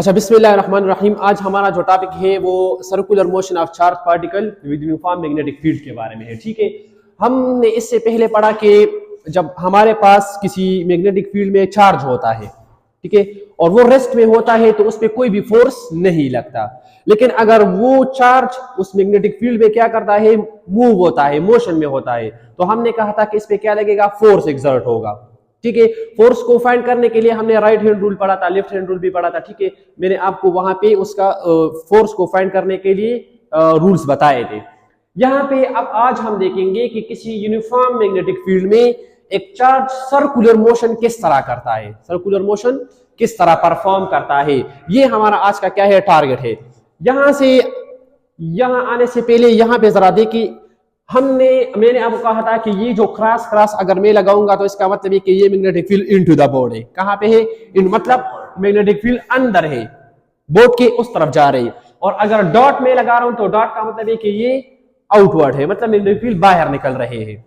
अच्छा, बिस्मिल्लाहिर्रहमानिर्रहीम। आज हमारा जो टॉपिक है वो circular motion of charge particle with uniform magnetic field के बारे में है। ठीक है, हमने इससे पहले पढ़ा कि जब हमारे पास किसी मैग्नेटिक फील्ड में चार्ज होता है, ठीक है, और वो रेस्ट में होता है तो उस पर कोई भी फोर्स नहीं लगता। लेकिन अगर वो चार्ज उस मैग्नेटिक फील्ड में क्या करता है, मूव होता है, मोशन में होता है, तो हमने कहा था कि इस पे क्या लगेगा, फोर्स एक्सर्ट होगा। ठीक है, फोर्स को फाइंड करने के लिए हमने राइट हैंड रूल पढ़ा था, लेफ्ट हैंड रूल भी पढ़ा था। ठीक है, मैंने आपको वहां पे उसका फोर्स को फाइंड करने के लिए रूल्स बताए थे। यहाँ पे अब आज हम देखेंगे कि किसी यूनिफॉर्म मैग्नेटिक फील्ड में एक चार्ज सर्कुलर मोशन किस तरह करता है, सर्कुलर मोशन किस तरह परफॉर्म करता है। ये हमारा आज का क्या है, टारगेट है। यहां से यहां आने से पहले यहां पे जरा देखिए, मैंने आपको कहा था कि ये जो क्रॉस क्रॉस अगर मैं लगाऊंगा तो इसका मतलब है कि ये magnetic field into the board है। कहां पे है, इन मतलब मैग्नेटिक फील्ड अंदर है, बोर्ड के उस तरफ जा रही है। और अगर डॉट में लगा रहा हूं तो डॉट का मतलब है कि ये आउटवर्ड है, मतलब मैग्नेटिक फील्ड बाहर निकल रहे हैं।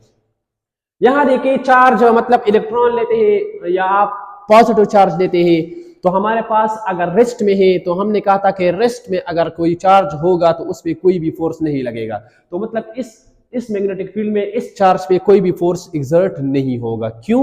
यहां देखिए, चार्ज मतलब इलेक्ट्रॉन लेते हैं या आप पॉजिटिव चार्ज लेते हैं, तो हमारे पास अगर रेस्ट में है तो हमने कहा था कि रेस्ट में अगर कोई चार्ज होगा तो उस पर कोई भी फोर्स नहीं लगेगा। तो मतलब इस मैग्नेटिक फील्ड में इस चार्ज पे कोई भी फोर्स एक्सर्ट नहीं होगा। क्यों?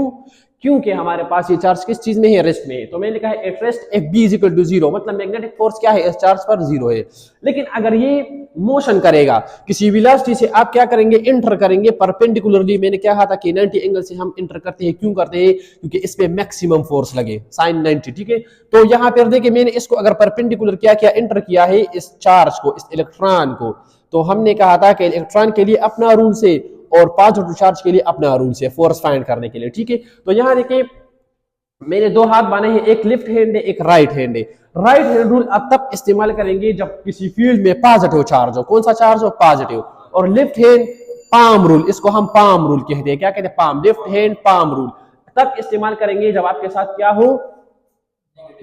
क्योंकि हमारे पास ये चार्ज किस चीज में है, रेस्ट में है। तो मैंने कहा at rest F B is equal to zero, मतलब मैग्नेटिक फोर्स क्या है, इस चार्ज पर जीरो है। लेकिन अगर ये मोशन करेगा किसी वेलोसिटी से, आप क्या करेंगे, इंटर करेंगे परपेंडिकुलरली। मैंने क्या कहा था कि 90 एंगल से हम इंटर करते हैं। क्यों करते हैं? क्योंकि इस पे मैक्सिमम फोर्स लगे, साइन 90। ठीक है, तो यहां पर देखिए मैंने इसको अगर परपेंडिकुलर क्या किया, इंटर किया है इस चार्ज को, इस इलेक्ट्रॉन को। तो हमने कहा था कि इलेक्ट्रॉन के लिए अपना रूल से और पॉजिटिव चार्ज के लिए अपना रूल से फोर्स फाइंड करने के लिए। ठीक है, तो यहां देखिए मैंने दो हाथ बने हैं, एक लेफ्ट हैंड है, एक राइट हैंड है। राइट हैंड रूल अब तब इस्तेमाल करेंगे जब किसी फील्ड में पॉजिटिव चार्ज हो। कौन सा चार्ज हो, पॉजिटिव। और लेफ्ट हैंड पाम रूल, इसको हम पाम रूल कहते हैं। क्या कहते हैं, palm, left hand palm rule तब इस्तेमाल करेंगे जब आपके साथ क्या हो,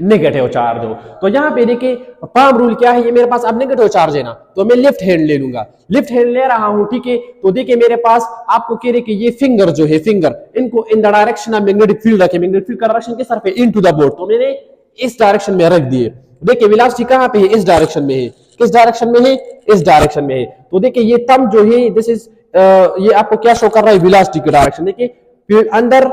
नेगेटिव चार्ज हो। तो यहाँ पे देखिए पाम रूल क्या है, ये मेरे पास अब नेगेटिव चार्ज है ना, तो मैं लेफ्ट हैंड ले लूंगा, लेफ्ट हैंड ले रहा हूं। ठीक है, तो देखिए मेरे पास आपको कह रहे कि ये फिंगर जो है, फिंगर इनको in the direction of magnetic field रखे। मैग्नेटिक फील्ड का डायरेक्शन किस तरफ है, इनटू द बोर्ड। तो मैंने इस डायरेक्शन में रख दिए। देखिए वेलोसिटी कहां पे है, इस डायरेक्शन में है। किस डायरेक्शन में है, इस डायरेक्शन में है। तो देखिए ये थंब जो है, दिस इज ये आपको क्या शो कर रहा है, वेलोसिटी की डायरेक्शन। देखिए फील्ड अंदर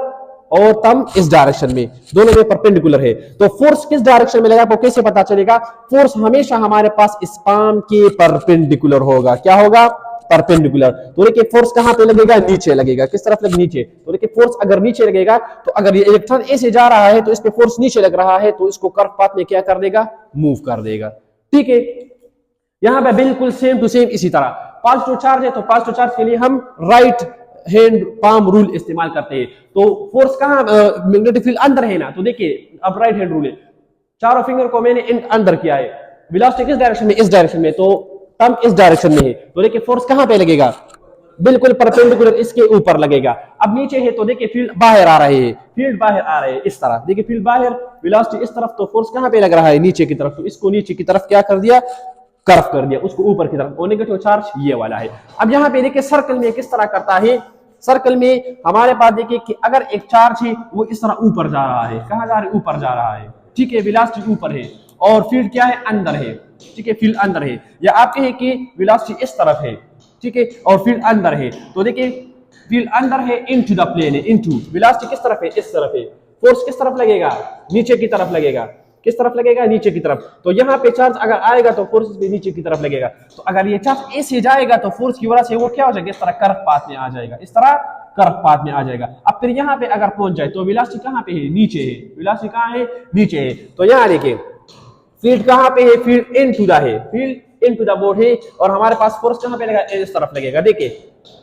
और थंब इस डायरेक्शन में, दोनों में परपेंडिकुलर है। तो फोर्स किस डायरेक्शन में लगा, आपको कैसे पता चलेगा? फोर्स हमेशा हमारे पास इस पाम के परपेंडिकुलर होगा। क्या होगा, परपेंडिकुलर। तो देखिए फोर्स कहां पे लगेगा, नीचे लगेगा। किस तरफ लगे, नीचे। तो देखिए फोर्स अगर नीचे लगेगा, तो अगर ये इलेक्ट्रॉन ए से जा रहा है तो इस पे फोर्स नीचे लग रहा है, तो इसको कर्व पाथ में क्या कर देगा, मूव कर देगा। ठीक है, यहां पे बिल्कुल सेम टू सेम इसी तरह पॉजिटिव चार्ज है, तो पॉजिटिव चार्ज के लिए हम राइट हैंड पाम रूल इस्तेमाल करते हैं। तो फोर्स कहां, मैग्नेटिक फील्ड अंदर है ना, तो देखिए अब राइट हैंड रूल है, चारों फिंगर को मैंने अंदर किया है। वेलोसिटी किस डायरेक्शन में, इस डायरेक्शन में, तो थंब इस डायरेक्शन में है। तो देखिए फोर्स कहां पे लगेगा, बिल्कुल परपेंडिकुलर इसके ऊपर लगेगा। अब नीचे है तो देखिए फील्ड बाहर आ रहे हैं, फील्ड बाहर आ रहे हैं इस तरह। देखिए फील्ड बाहर, वेलोसिटी इस तरफ, तो फोर्स कहां पे लग रहा है, नीचे की तरफ। तो इसको नीचे की तरफ क्या कर दिया, कर्व कर दिया, उसको ऊपर की तरफ। और नेगेटिव चार्ज ये वाला है। अब यहाँ पे देखिए सर्कल में किस तरह करता है, सर्कल में हमारे पास देखिए कि अगर एक चार्ज है वो इस तरह ऊपर जा रहा है, कहां जा रहा है, ऊपर जा रहा है। ठीक है, वेलोसिटी ऊपर है और फील्ड क्या है, अंदर है। ठीक है, फील्ड अंदर है, या आप कहें कि वेलोसिटी इस तरफ है, ठीक है, और फील्ड अंदर है। तो देखिए फील्ड अंदर है, इनटू द प्लेन है, इनटू वेलोसिटी किस तरफ है, इस तरफ है। फोर्स किस तरफ लगेगा, नीचे की तरफ लगेगा। किस तरफ लगेगा, नीचे की तरफ। तो यहाँ पे चार्ज अगर आएगा तो फोर्स भी नीचे की तरफ लगेगा। तो अगर ये चार्ज ए से जाएगा तो फोर्स की वजह से वो क्या हो जाएगा, इस तरह कर्व पाथ में आ जाएगा, इस तरह कर्व पाथ में आ जाएगा। अब फिर यहाँ पे अगर पहुंच जाए तो वेलोसिटी कहाँ पे है, नीचे है। वेलोसिटी कहाँ है, नीचे है। तो यहाँ देखिए फील्ड कहाँ पे है, फील्ड इनटू द है, फील्ड इनटू द बोर्ड है। और हमारे पास फोर्स कहाँ पे लगेगा, इस तरफ लगेगा। देखिए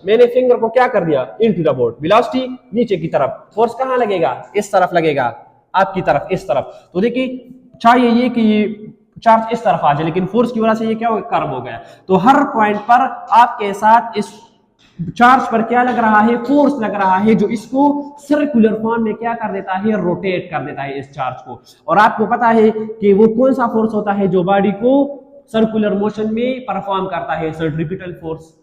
मैंने फिंगर को क्या कर दिया, इनटू द बोर्ड, वेलोसिटी नीचे की तरफ, फोर्स कहाँ लगेगा, इस तरफ लगेगा, आपकी तरफ, इस तरफ। तो देखिए चाहिए ये कि ये चार्ज इस तरफ आ जाए, लेकिन फोर्स की वजह से ये क्या हो गया, कर्व हो गया। तो हर पॉइंट पर आपके साथ इस चार्ज पर क्या लग रहा है, फोर्स लग रहा है, जो इसको सर्कुलर फॉर्म में क्या कर देता है, रोटेट कर देता है इस चार्ज को। और आपको पता है कि वो कौन सा फोर्स होता है जो बॉडी को सर्कुलर मोशन में परफॉर्म करता है, centripetal force.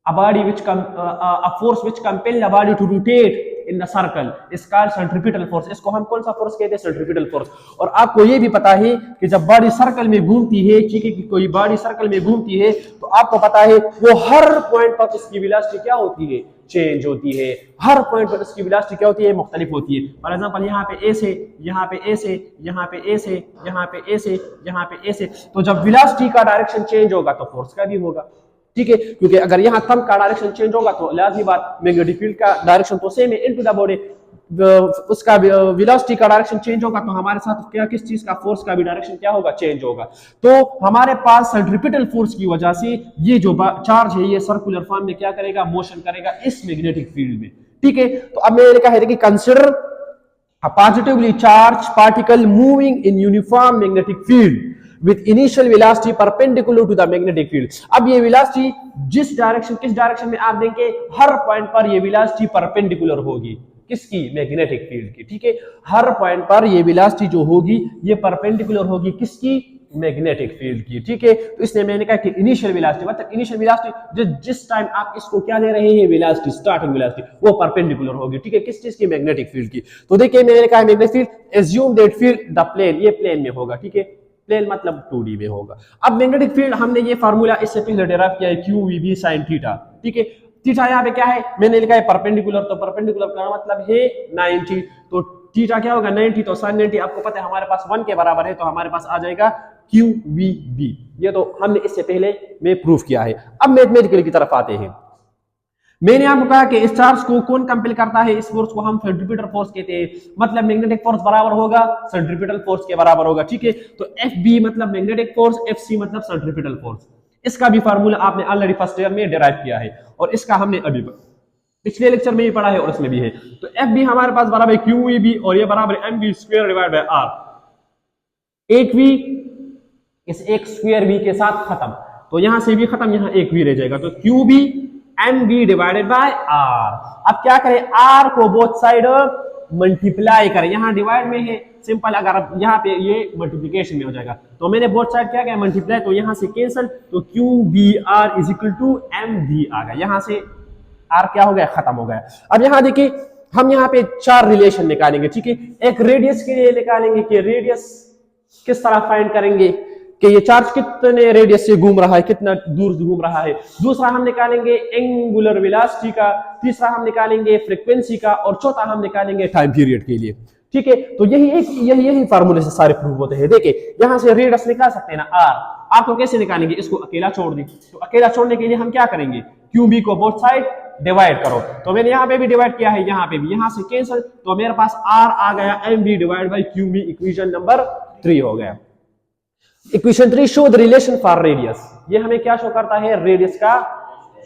a body which a force which compel the body to rotate in the circle is called centripetal force। इसको हम कौन सा फोर्स कहते हैं? Centripetal force. और आपको ये भी पता है कि जब बॉडी सर्कल में घूमती है, ठीक है, कि कोई बॉडी सर्कल में घूमती है, तो आपको पता है वो हर पॉइंट पर उसकी वेलोसिटी क्या होती है? चेंज होती है। हर पॉइंट पर उसकी वेलोसिटी क्या होती है? मुख्तलिफ होती है। फॉर एग्जांपल यहाँ पे ए से, यहाँ पे ए से, यहाँ पे ए से, यहाँ पे ए से, यहाँ पे ए से, तो जब वेलोसिटी का डायरेक्शन चेंज होगा तो फोर्स का भी होगा, ठीक है, क्योंकि अगर यहाँ थंब का डायरेक्शन चेंज होगा तो लाजमी बात मैग्नेटिक फील्ड का डायरेक्शन तो सेम है इनटू द बॉडी, उसका वेलोसिटी का डायरेक्शन चेंज होगा तो हमारे साथ क्या, किस चीज का, फोर्स का भी डायरेक्शन क्या होगा? चेंज होगा। तो हमारे पास सेंट्रीपिटल फोर्स की वजह से ये जो चार्ज है ये सर्कुलर फॉर्म में क्या करेगा? मोशन करेगा इस मैग्नेटिक फील्ड में, ठीक है। तो अब मैंने कहा है कि consider a positively charge particle moving in uniform magnetic field with initial velocity perpendicular to the magnetic field। अब ये वेलोसिटी जिस डायरेक्शन, किस डायरेक्शन में आप देंगे, हर पॉइंट पर ये वेलोसिटी परपेंडिकुलर होगी किसकी? मैग्नेटिक फील्ड की, ठीक है। हर पॉइंट पर ये वेलोसिटी जो होगी ये परपेंडिकुलर होगी किसकी? मैग्नेटिक फील्ड की, ठीक है। तो इसलिए मैंने कहा कि इनिशियल वेलोसिटी मतलब इनिशियल वेलोसिटी जिस टाइम आप इसको क्या ले रहे हैं, वेलोसिटी, स्टार्टिंग वेलोसिटी, वो परपेंडिकुलर होगी, ठीक है, किस चीज की? मैग्नेटिक फील्ड की। तो देखिए मैंने कहा magnetic field, assume that field the plane, ये प्लेन में होगा, ठीक है, प्लेन मतलब 2D में होगा। अब मैग्नेटिक फील्ड हमने ये फार्मूला इससे पहले डेराइव किया है, QVB sin थीटा, ठीक है। थीटा यहाँ पे क्या है? मैंने लिखा है परपेंडिकुलर, तो परपेंडिकुलर का मतलब है 90, तो थीटा क्या होगा? 90, तो sin 90 आपको पता है हमारे पास 1 के बराबर है, तो हमारे पास आ जाएगा QVB। ये तो हमने इससे पहले में प्रूफ किया है। अब मैथमेटिकल की तरफ आते हैं। मैंने आपको कहा कि इस चार्ज को कौन कंपेल करता है? इस फोर्स को हम सेंट्रीपिटल फोर्स कहते हैं, मतलब मैग्नेटिक फोर्स बराबर होगा सेंट्रीपिटल फोर्स के बराबर होगा, ठीक है। तो FB मतलब मैग्नेटिक फोर्स, FC मतलब सेंट्रीपिटल फोर्स। इसका भी फार्मूला आपने ऑलरेडी फर्स्ट ईयर में डिराइव किया है और इसका हमने अभी पिछले लेक्चर में भी पढ़ा है और इसमें भी है। तो FB हमारे पास बराबर है QEB और ये बराबर है MV square divide by R। एक V इस एक स्क्वायर V के साथ खत्म, तो यहां से भी खत्म, यहां एक V रह जाएगा, तो QB MV divided by R। अब क्या करें? R को बोथ साइड मल्टीप्लाई करें, यहां डिवाइड में है सिंपल, अगर अब यहां पे ये मल्टीप्लिकेशन में हो जाएगा, तो मैंने बोथ साइड क्या किया? मल्टीप्लाई, तो यहां से कैंसिल, तो QBR is equal to MV आ गया, यहां से R क्या हो गया? खत्म हो गया। अब यहां देखिए हम यहां पे 4 रिलेशन निकालेंगे, ठीक है। एक रेडियस के लिए निकालेंगे कि रेडियस किस तरह फाइंड करेंगे कि ये चार्ज कितने रेडियस से घूम रहा है, कितना दूर से घूम रहा है। दूसरा हम निकालेंगे एंगुलर वेलोसिटी का, तीसरा हम निकालेंगे फ्रीक्वेंसी का, और चौथा हम निकालेंगे टाइम पीरियड के लिए, ठीक है। तो यही फार्मूले से सारे प्रूफ होते हैं। देखिए यहां से रेडियस निकाल सकते हैं ना, R। आपको कैसे निकालेंगे? इसको अकेला छोड़ दी, तो अकेला छोड़ने के लिए हम क्या करेंगे? QB को बोथ साइड डिवाइड करो, तो मैंने यहाँ पे भी डिवाइड किया है, यहाँ पे भी, यहाँ से कैंसिल, तो मेरे पास R आ गया MV divide by QB, equation number 3 हो गया। Equation 3 show the relation for radius, ये हमें क्या शो करता है? रेडियस का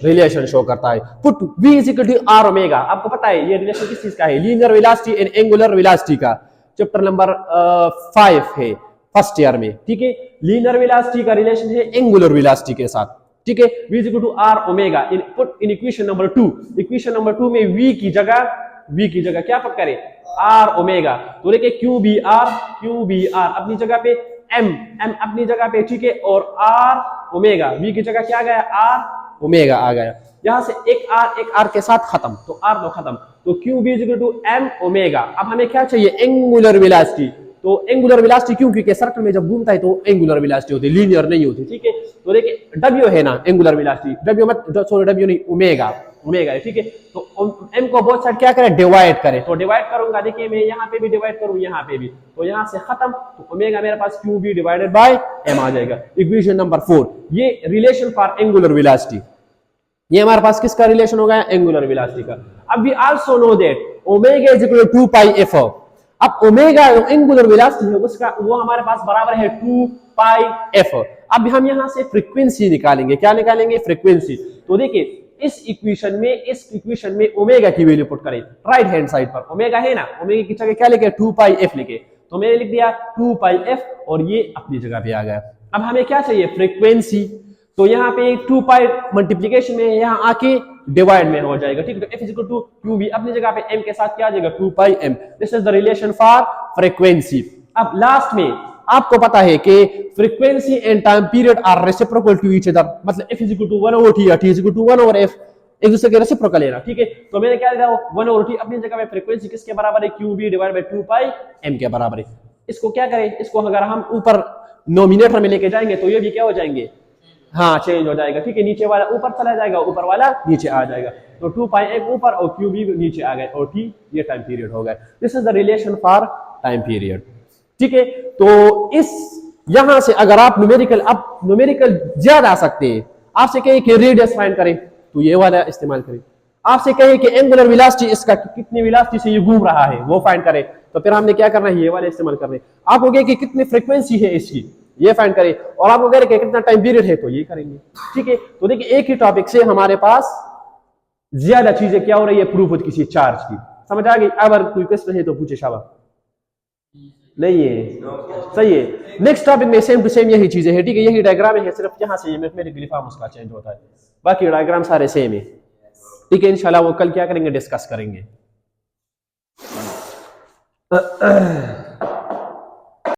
रिलेशन शो करता है। Put V is equal to R omega, आपको पता है ये रिलेशन किस चीज का है? Linear velocity and angular velocity का, चैप्टर नंबर 5 है फर्स्ट ईयर में, ठीक है। लीनियर वेलोसिटी का रिलेशन है एंगुलर वेलोसिटी के साथ, ठीक है। V is equal to R omega in put in equation number 2। Equation number 2 में V की जगह क्या पक करे? R ओमेगा, तो देखिए QBR अपनी जगह पे, M अपनी जगह पे, ठीक है, और R ओमेगा, V की जगह क्या गया? R ओमेगा आ गया। यहां से एक R के साथ खत्म, तो R तो खत्म, तो QB is equal to M omega. अब हमें क्या चाहिए? Angular velocity. तो एंगुलर वेलोसिटी क्यों? क्योंकि सर्कल में जब घूमता है तो एंगुलर वेलोसिटी होती है, लीनियर नहीं होती, ठीक है। तो देखिए W है ना एंगुलर वेलोसिटी, W नहीं, ओमेगा है, ठीक है। तो M को बोथ साइड क्या करें? डिवाइड करें, तो डिवाइड करूंगा, देखिए मैं यहाँ पे भी डिवाइड करूँ, यहाँ पे भी, तो यहाँ से खत्म, तो ओमेगा मेरे पास QB डिवाइडेड बाय M आ जाएगा। इक्वेशन नंबर 4, ये रिलेशन फॉर एंगुलर वेलोसिटी, ये हमारे पास किसका रिलेशन हो गया? एंगुलर वेलोसिटी का। अब we also know that omega is equal to 2 pi f। अब ओमेगा एंगुलर वेलोसिटी है उसका, वो हमारे पास बराबर है 2 पाई f। अब हम यहां से फ्रीक्वेंसी निकालेंगे, क्या निकालेंगे? फ्रीक्वेंसी। तो देखिए इस इक्वेशन में ओमेगा की वैल्यू पुट करें, राइट हैंड साइड पर ओमेगा है ना, ओमेगा की जगह क्या लिखे? 2 पाई f लिखे, तो मैंने लिख दिया 2 पाई f और ये अपनी जगह पे आ गया। अब हमें क्या चाहिए? फ्रीक्वेंसी। तो यहाँ पे 2 पाई मल्टीप्लीकेशन में यहाँ आके डिवाइड में हो जाएगा, ठीक है। तो f is equal to QB अपनी जगह पे m के साथ क्या आ जाएगा? 2 pi m। This is the relation for frequency. अब लास्ट में आपको पता है कि frequency and time period are reciprocal to each other, मतलब f is equal to 1 over t या t is equal to 1 over f, एक दूसरे के रेसिप्रोकल है ना, ठीक है। तो मैंने क्या लिखा 1 ओवर t अपनी जगह पे, फ्रीक्वेंसी किसके बराबर है, qb divide by 2 pi m के बराबर है। इसको क्या करें, इसको अगर हम ऊपर नोमिनेटर में लेके जाएंगे तो ये भी क्या हो जाएंगे, हाँ चेंज हो जाएगा, ठीक है। नीचे वाला ऊपर चला जाएगा, ऊपर वाला नीचे आ जाएगा, तो 2 पाई m ऊपर और qb नीचे आ गए और t ये टाइम पीरियड हो गया। This is the relation for time period, ठीक है। तो इस यहां से अगर आप न्यूमेरिकल ज्यादा आ सकते हैं, आपसे कहे कि रेडियस फाइंड करें तो ये वाला इस्तेमाल करें, आपसे कहे कि एंगुलर वेलोसिटी इसका कितनी वेलोसिटी से ये घूम रहा है वो फाइंड करें, तो फिर हमने क्या करना है, ये वाला इस्तेमाल करना है। आपको कहे कि कितनी फ्रीक्वेंसी है इसकी, ये फाइंड करें, और आपको कह रहे कि कितना टाइम पीरियड है तो ये करेंगे, ठीक है। तो देखिए एक ही टॉपिक से हमारे पास ज्यादा चीजें क्या हो रही है, प्रूफ होती किसी चार्ज की, समझ आ गई। अगर कोई क्वेश्चन है तो पूछे शाबाश, नहीं है, सही है। नेक्स्ट टॉपिक में सेम टू सेम यही चीजें है, ठीक है। यही डायग्राम है, सिर्फ यहाँ से मैथमेटिकल फॉर्म उसका चेंज होता है, बाकी डायग्राम सारे सेम है, ठीक है। इंशाल्लाह वो कल क्या करेंगे, डिस्कस करेंगे।